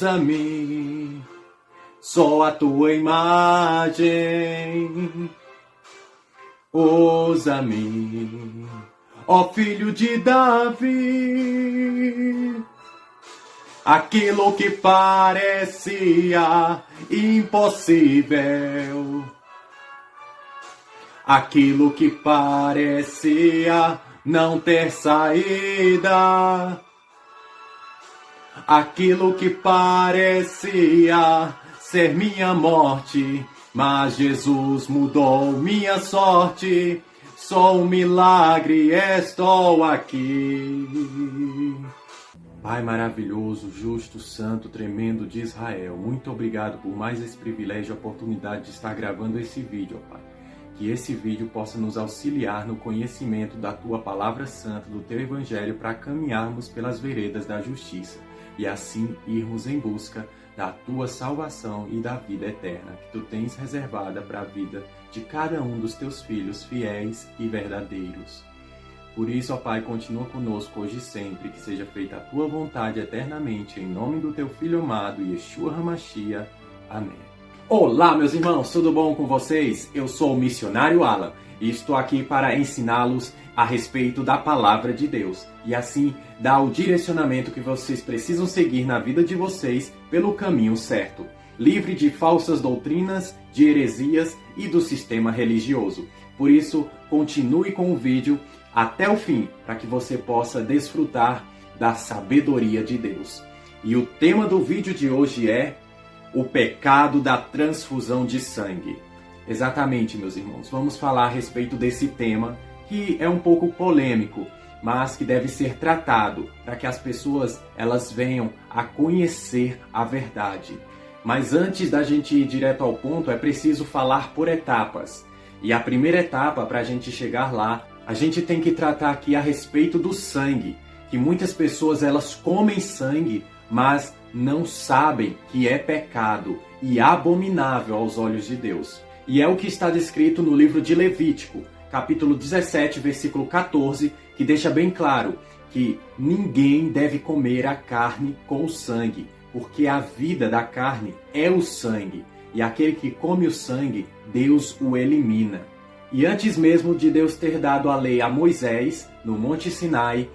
usa-me, só a tua imagem. Usa-me, ó filho de Davi. Aquilo que parecia impossível, aquilo que parecia não ter saída, aquilo que parecia ser minha morte, mas Jesus mudou minha sorte. Sou um milagre, estou aqui. Pai maravilhoso, justo, santo, tremendo de Israel, muito obrigado por mais esse privilégio e oportunidade de estar gravando esse vídeo, ó Pai. Que esse vídeo possa nos auxiliar no conhecimento da Tua Palavra Santa, do Teu Evangelho, para caminharmos pelas veredas da justiça e assim irmos em busca da Tua salvação e da vida eterna, que Tu tens reservada para a vida de cada um dos Teus filhos fiéis e verdadeiros. Por isso, ó Pai, continua conosco hoje e sempre, que seja feita a Tua vontade eternamente, em nome do Teu Filho amado, Yeshua HaMashiach. Amém. Olá, meus irmãos, tudo bom com vocês? Eu sou o missionário Alan e estou aqui para ensiná-los a respeito da Palavra de Deus e assim dar o direcionamento que vocês precisam seguir na vida de vocês pelo caminho certo, livre de falsas doutrinas, de heresias e do sistema religioso. Por isso, continue com o vídeo até o fim, para que você possa desfrutar da sabedoria de Deus. E o tema do vídeo de hoje é o pecado da transfusão de sangue. Exatamente, meus irmãos, vamos falar a respeito desse tema, que é um pouco polêmico, mas que deve ser tratado para que as pessoas elas venham a conhecer a verdade. Mas antes da gente ir direto ao ponto, é preciso falar por etapas. E a primeira etapa, para a gente chegar lá, a gente tem que tratar aqui a respeito do sangue, que muitas pessoas elas comem sangue, mas não sabem que é pecado e abominável aos olhos de Deus. E é o que está descrito no livro de Levítico, capítulo 17, versículo 14, que deixa bem claro que ninguém deve comer a carne com o sangue, porque a vida da carne é o sangue, e aquele que come o sangue, Deus o elimina. E antes mesmo de Deus ter dado a lei a Moisés, no Monte Sinai,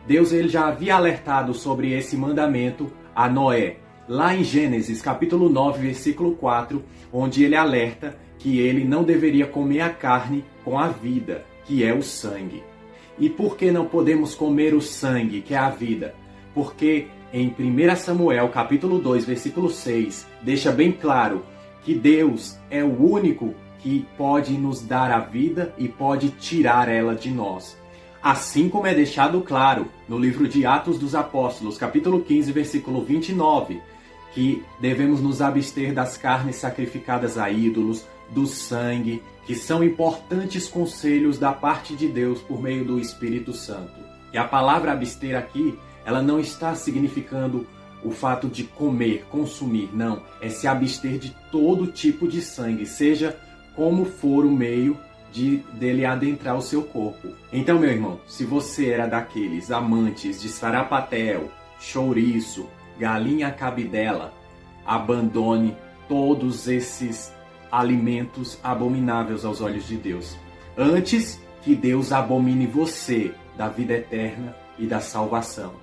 Deus ele já havia alertado sobre esse mandamento a Noé, lá em Gênesis capítulo 9, versículo 4, onde ele alerta que ele não deveria comer a carne com a vida, que é o sangue. E por que não podemos comer o sangue, que é a vida? Porque em 1 Samuel capítulo 2, versículo 6, deixa bem claro que Deus é o único que pode nos dar a vida e pode tirar ela de nós. Assim como é deixado claro no livro de Atos dos Apóstolos, capítulo 15, versículo 29, que devemos nos abster das carnes sacrificadas a ídolos, do sangue, que são importantes conselhos da parte de Deus por meio do Espírito Santo. E a palavra abster aqui, ela não está significando o fato de comer, consumir, não. É se abster de todo tipo de sangue, seja como for o meio dele adentrar o seu corpo. Então, meu irmão, se você era daqueles amantes de sarapatel, chouriço, galinha cabidela, abandone todos esses alimentos abomináveis aos olhos de Deus, antes que Deus abomine você da vida eterna e da salvação,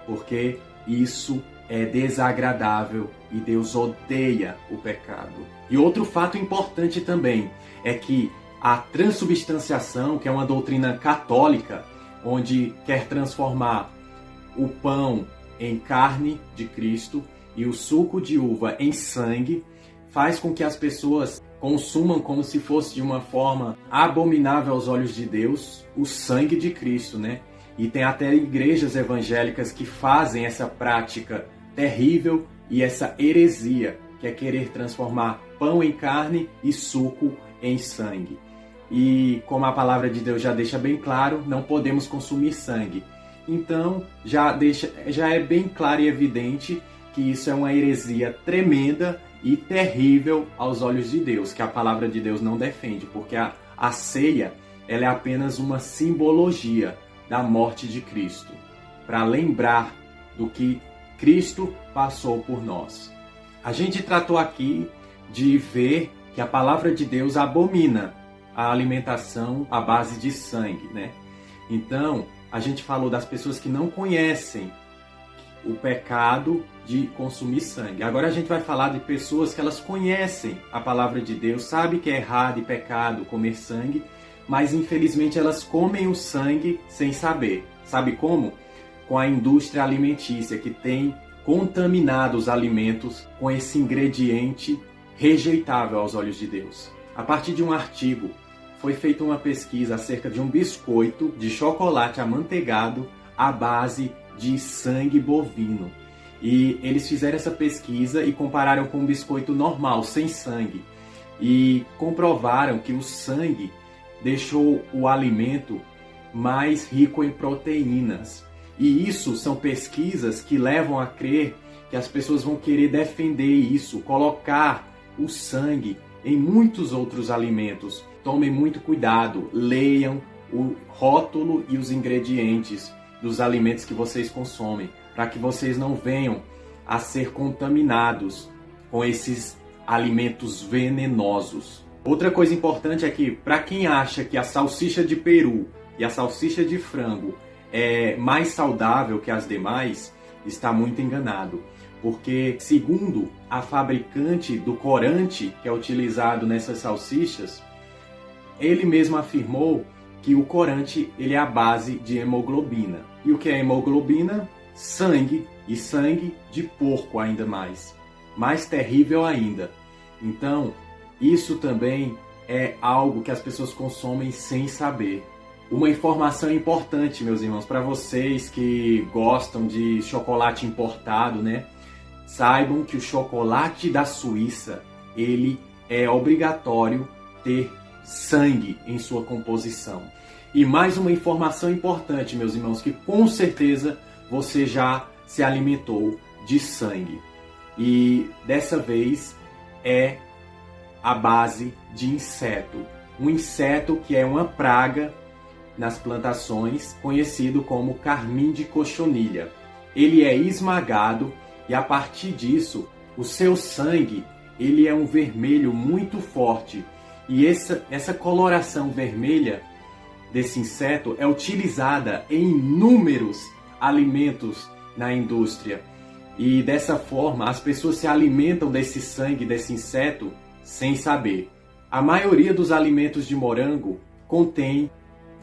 porque isso é desagradável e Deus odeia o pecado. E outro fato importante também é que a transubstanciação, que é uma doutrina católica, onde quer transformar o pão em carne de Cristo e o suco de uva em sangue, faz com que as pessoas consumam como se fosse de uma forma abominável aos olhos de Deus o sangue de Cristo, né? E tem até igrejas evangélicas que fazem essa prática terrível e essa heresia, que é querer transformar pão em carne e suco em sangue. E como a palavra de Deus já deixa bem claro, não podemos consumir sangue. Então já é bem claro e evidente que isso é uma heresia tremenda e terrível aos olhos de Deus, que a palavra de Deus não defende, porque a ceia ela é apenas uma simbologia da morte de Cristo, para lembrar do que Cristo passou por nós. A gente tratou aqui de ver que a palavra de Deus abomina a alimentação à base de sangue, né? Então, a gente falou das pessoas que não conhecem o pecado de consumir sangue. Agora a gente vai falar de pessoas que elas conhecem a palavra de Deus, sabem que é errado e pecado comer sangue, mas infelizmente elas comem o sangue sem saber. Sabe como? Com a indústria alimentícia que tem contaminado os alimentos com esse ingrediente rejeitável aos olhos de Deus. A partir de um artigo, foi feita uma pesquisa acerca de um biscoito de chocolate amanteigado à base de sangue bovino. E eles fizeram essa pesquisa e compararam com um biscoito normal, sem sangue. E comprovaram que o sangue deixou o alimento mais rico em proteínas. E isso são pesquisas que levam a crer que as pessoas vão querer defender isso, colocar o sangue em muitos outros alimentos. Tomem muito cuidado, leiam o rótulo e os ingredientes dos alimentos que vocês consomem, para que vocês não venham a ser contaminados com esses alimentos venenosos. Outra coisa importante é que, para quem acha que a salsicha de peru e a salsicha de frango é mais saudável que as demais, está muito enganado. Porque, segundo a fabricante do corante que é utilizado nessas salsichas, ele mesmo afirmou que o corante ele é a base de hemoglobina. E o que é hemoglobina? Sangue, e sangue de porco ainda mais. Mais terrível ainda. Então, isso também é algo que as pessoas consomem sem saber. Uma informação importante, meus irmãos, para vocês que gostam de chocolate importado, né? Saibam que o chocolate da Suíça, ele é obrigatório ter sangue em sua composição. E mais uma informação importante, meus irmãos, que com certeza você já se alimentou de sangue. E dessa vez é a base de inseto. Um inseto que é uma praga nas plantações, conhecido como carmim de cochonilha. Ele é esmagado e a partir disso, o seu sangue ele é um vermelho muito forte. E essa coloração vermelha desse inseto é utilizada em inúmeros alimentos na indústria. E dessa forma, as pessoas se alimentam desse sangue, desse inseto, sem saber. A maioria dos alimentos de morango contém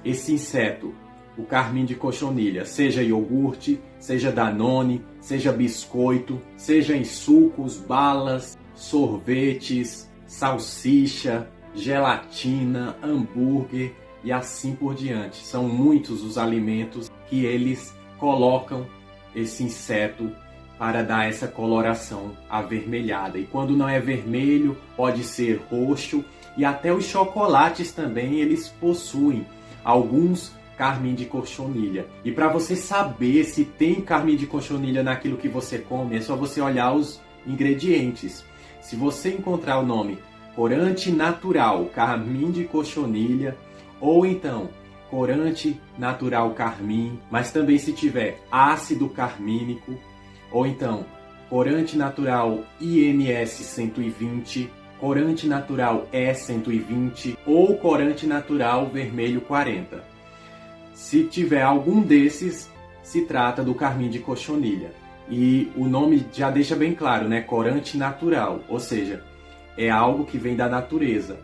esse inseto, o carmim de cochonilha, seja iogurte, seja Danone, seja biscoito, seja em sucos, balas, sorvetes, salsicha, gelatina, hambúrguer e assim por diante. São muitos os alimentos que eles colocam esse inseto para dar essa coloração avermelhada. E quando não é vermelho, pode ser roxo. E até os chocolates também, eles possuem alguns carmim de cochonilha. E para você saber se tem carmim de cochonilha naquilo que você come, é só você olhar os ingredientes. Se você encontrar o nome corante natural carmim de cochonilha, ou então corante natural carmim, mas também se tiver ácido carmínico, ou então corante natural INS 120, corante natural E120 ou corante natural vermelho 40. Se tiver algum desses, se trata do carmim de cochonilha. E o nome já deixa bem claro, né? Corante natural, ou seja, é algo que vem da natureza.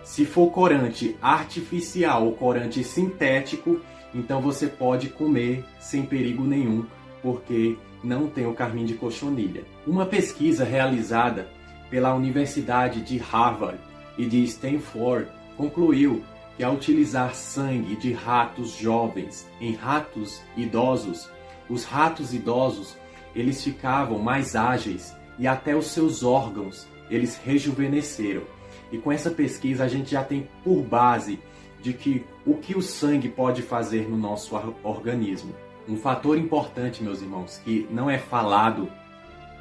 Se for corante artificial ou corante sintético, então você pode comer sem perigo nenhum, porque não tem o carmim de cochonilha. Uma pesquisa realizada pela Universidade de Harvard e de Stanford concluiu que ao utilizar sangue de ratos jovens em ratos idosos, os ratos idosos eles ficavam mais ágeis e até os seus órgãos eles rejuvenesceram. E com essa pesquisa a gente já tem por base de que o que o sangue pode fazer no nosso organismo. Um fator importante, meus irmãos, que não é falado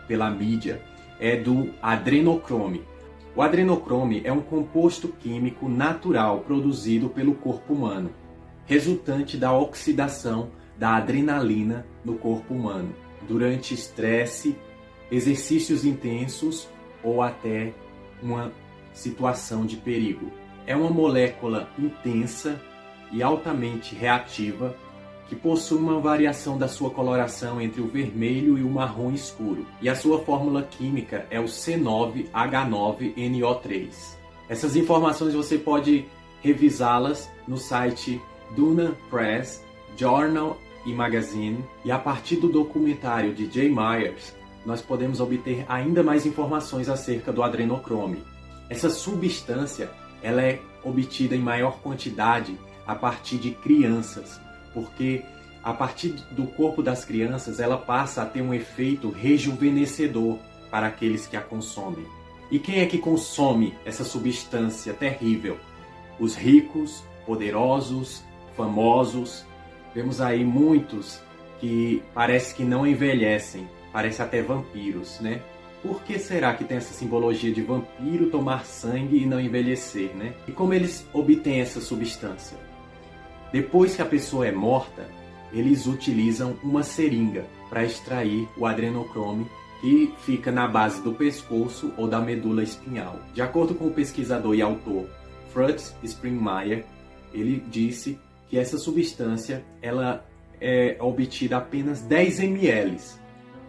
pela mídia, é do adrenocrome. O adrenocrome é um composto químico natural produzido pelo corpo humano, resultante da oxidação da adrenalina no corpo humano. durante estresse, exercícios intensos ou até uma situação de perigo. É uma molécula intensa e altamente reativa que possui uma variação da sua coloração entre o vermelho e o marrom escuro. E a sua fórmula química é o C9H9NO3. Essas informações você pode revisá-las no site Duna Press, Journal e Magazine. E a partir do documentário de Jay Myers, nós podemos obter ainda mais informações acerca do adrenocrome. Essa substância ela é obtida em maior quantidade a partir de crianças, porque a partir do corpo das crianças ela passa a ter um efeito rejuvenescedor para aqueles que a consomem. E quem é que consome essa substância terrível? Os ricos, poderosos, famosos. Vemos aí muitos que parece que não envelhecem, parece até vampiros, né? Por que será que tem essa simbologia de vampiro tomar sangue e não envelhecer, né? E como eles obtêm essa substância? Depois que a pessoa é morta, eles utilizam uma seringa para extrair o adrenocrome que fica na base do pescoço ou da medula espinhal. De acordo com o pesquisador e autor Fritz Springmeier, ele disse que essa substância ela é obtida apenas 10 ml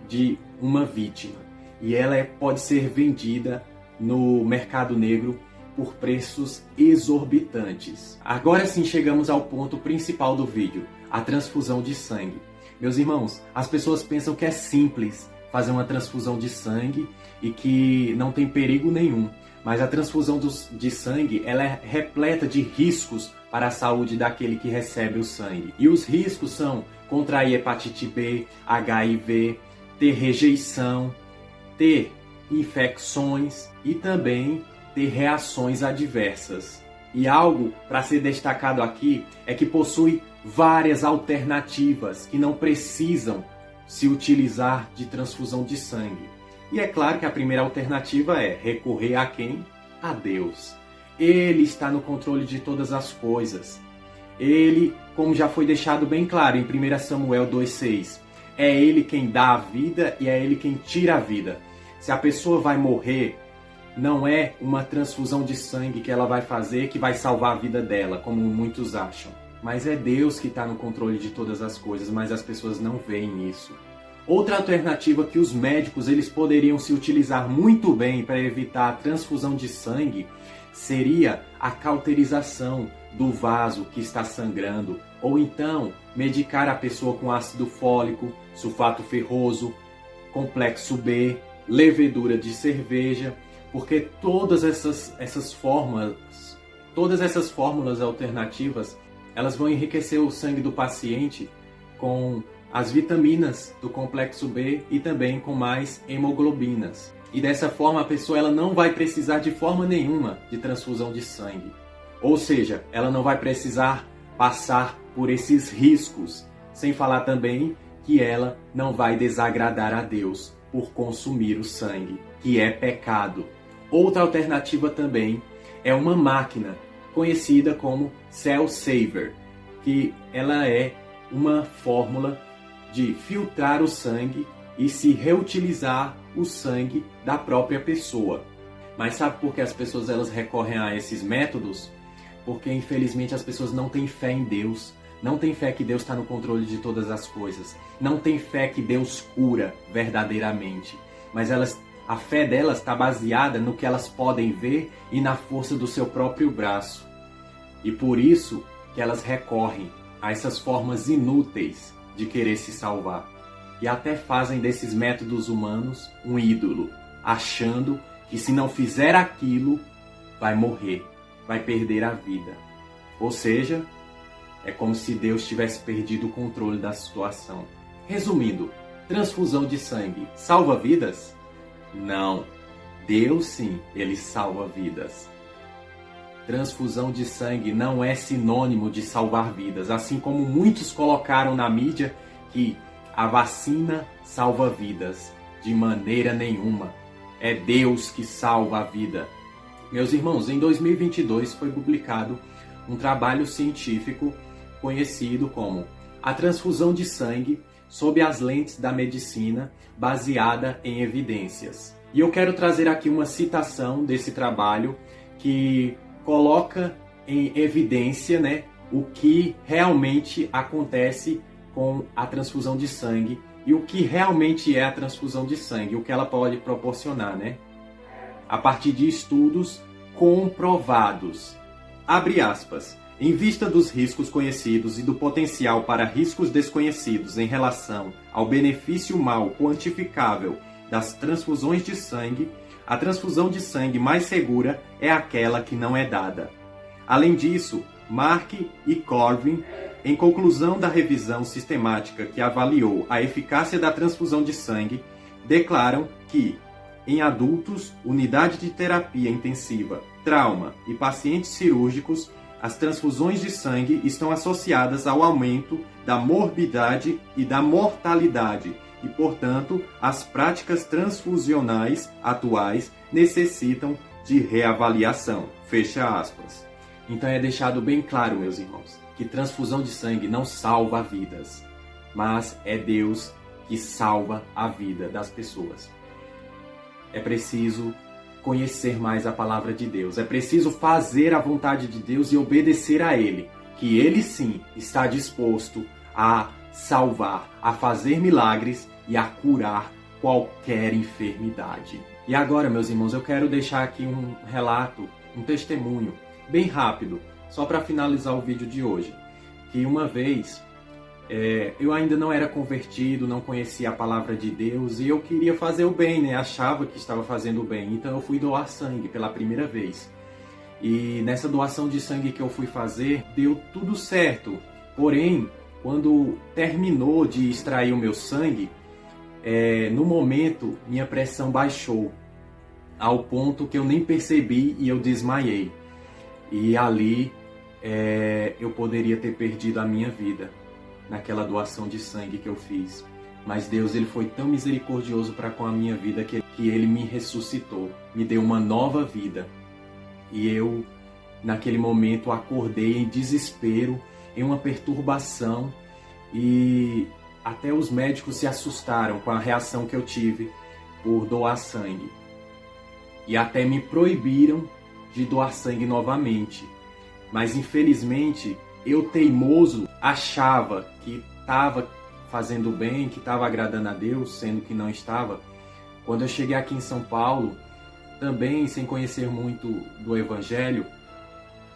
de uma vítima. E ela pode ser vendida no mercado negro por preços exorbitantes. Agora sim chegamos ao ponto principal do vídeo, a transfusão de sangue. Meus irmãos, as pessoas pensam que é simples fazer uma transfusão de sangue e que não tem perigo nenhum. Mas a transfusão de sangue ela é repleta de riscos para a saúde daquele que recebe o sangue. E os riscos são contrair hepatite B, HIV, ter rejeição, ter infecções e também ter reações adversas. E algo para ser destacado aqui é que possui várias alternativas que não precisam se utilizar de transfusão de sangue. E é claro que a primeira alternativa é recorrer a quem? A Deus. Ele está no controle de todas as coisas. Ele, como já foi deixado bem claro em 1 Samuel 2,6, é Ele quem dá a vida e é Ele quem tira a vida. Se a pessoa vai morrer, não é uma transfusão de sangue que ela vai fazer que vai salvar a vida dela, como muitos acham. Mas é Deus que está no controle de todas as coisas, mas as pessoas não veem isso. Outra alternativa que os médicos eles poderiam se utilizar muito bem para evitar a transfusão de sangue seria a cauterização do vaso que está sangrando, ou então medicar a pessoa com ácido fólico, sulfato ferroso, complexo B, levedura de cerveja, porque todas essas fórmulas alternativas, elas vão enriquecer o sangue do paciente com as vitaminas do complexo B e também com mais hemoglobinas. E dessa forma a pessoa ela não vai precisar de forma nenhuma de transfusão de sangue. Ou seja, ela não vai precisar passar por esses riscos, sem falar também que ela não vai desagradar a Deus por consumir o sangue, que é pecado. Outra alternativa também é uma máquina conhecida como Cell Saver, que ela é uma fórmula de filtrar o sangue e se reutilizar o sangue da própria pessoa. Mas sabe por que as pessoas elas recorrem a esses métodos? Porque infelizmente as pessoas não têm fé em Deus, não têm fé que Deus está no controle de todas as coisas, não têm fé que Deus cura verdadeiramente, mas a fé delas está baseada no que elas podem ver e na força do seu próprio braço. E por isso que elas recorrem a essas formas inúteis de querer se salvar. E até fazem desses métodos humanos um ídolo, achando que se não fizer aquilo, vai morrer, vai perder a vida. Ou seja, é como se Deus tivesse perdido o controle da situação. Resumindo, transfusão de sangue salva vidas? Não. Deus sim, Ele salva vidas. Transfusão de sangue não é sinônimo de salvar vidas, assim como muitos colocaram na mídia que a vacina salva vidas. De maneira nenhuma. É Deus que salva a vida. Meus irmãos, em 2022 foi publicado um trabalho científico conhecido como A Transfusão de Sangue sob as lentes da medicina, baseada em evidências. E eu quero trazer aqui uma citação desse trabalho que coloca em evidência, né, o que realmente acontece com a transfusão de sangue e o que realmente é a transfusão de sangue, o que ela pode proporcionar, né? A partir de estudos comprovados. Abre aspas. Em vista dos riscos conhecidos e do potencial para riscos desconhecidos em relação ao benefício mal quantificável das transfusões de sangue, a transfusão de sangue mais segura é aquela que não é dada. Além disso, Mark e Corvin, em conclusão da revisão sistemática que avaliou a eficácia da transfusão de sangue, declaram que, em adultos, unidade de terapia intensiva, trauma e pacientes cirúrgicos, as transfusões de sangue estão associadas ao aumento da morbidade e da mortalidade e, portanto, as práticas transfusionais atuais necessitam de reavaliação. Fecha aspas. Então é deixado bem claro, meus irmãos, que transfusão de sangue não salva vidas, mas é Deus que salva a vida das pessoas. É preciso conhecer mais a palavra de Deus. É preciso fazer a vontade de Deus e obedecer a Ele, que Ele sim está disposto a salvar, a fazer milagres e a curar qualquer enfermidade. E agora, meus irmãos, eu quero deixar aqui um relato, um testemunho, bem rápido, só para finalizar o vídeo de hoje. Que uma vez, eu ainda não era convertido, não conhecia a palavra de Deus e eu queria fazer o bem, né? Achava que estava fazendo o bem. Então eu fui doar sangue pela primeira vez. E nessa doação de sangue que eu fui fazer, deu tudo certo. Porém, quando terminou de extrair o meu sangue, no momento minha pressão baixou ao ponto que eu nem percebi e eu desmaiei. E ali eu poderia ter perdido a minha vida naquela doação de sangue que eu fiz. Mas Deus, ele foi tão misericordioso para com a minha vida que ele me ressuscitou, me deu uma nova vida. E eu, naquele momento, acordei em desespero, em uma perturbação, e até os médicos se assustaram com a reação que eu tive por doar sangue. E até me proibiram de doar sangue novamente. Mas infelizmente, eu teimoso achava que estava fazendo bem, que estava agradando a Deus, sendo que não estava. Quando eu cheguei aqui em São Paulo, também sem conhecer muito do Evangelho,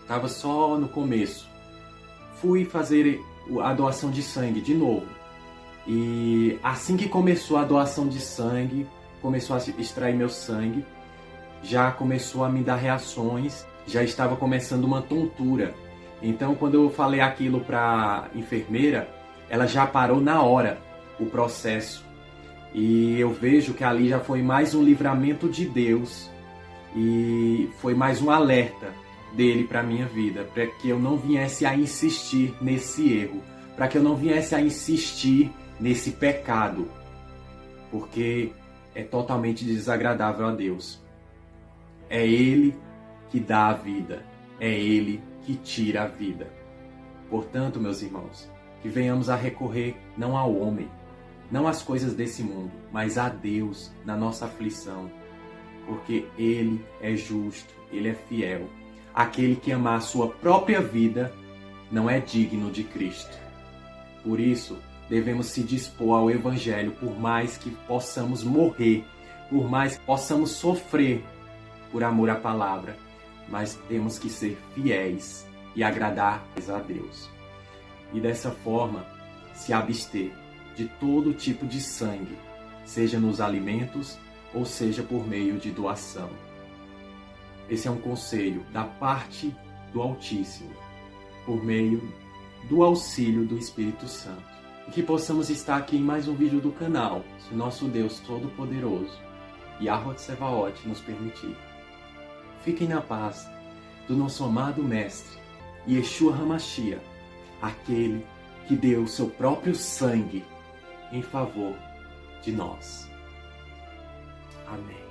estava só no começo. Fui fazer a doação de sangue de novo. E assim que começou a doação de sangue, começou a extrair meu sangue, já começou a me dar reações, já estava começando uma tontura. Então, quando eu falei aquilo para a enfermeira, ela já parou na hora o processo. E eu vejo que ali já foi mais um livramento de Deus e foi mais um alerta dele para a minha vida, para que eu não viesse a insistir nesse erro, para que eu não viesse a insistir nesse pecado, porque é totalmente desagradável a Deus. É Ele que dá a vida, é Ele que tira a vida. Portanto, meus irmãos, que venhamos a recorrer não ao homem, não às coisas desse mundo, mas a Deus na nossa aflição, porque Ele é justo, Ele é fiel. Aquele que amar a sua própria vida não é digno de Cristo. Por isso, devemos se dispor ao Evangelho, por mais que possamos morrer, por mais que possamos sofrer por amor à palavra, mas temos que ser fiéis e agradar a Deus. E dessa forma, se abster de todo tipo de sangue, seja nos alimentos ou seja por meio de doação. Esse é um conselho da parte do Altíssimo, por meio do auxílio do Espírito Santo. E que possamos estar aqui em mais um vídeo do canal, se o nosso Deus Todo-Poderoso, Yahweh Tsevaot, nos permitir. Fiquem na paz do nosso amado Mestre, Yeshua HaMashiach, aquele que deu o seu próprio sangue em favor de nós. Amém.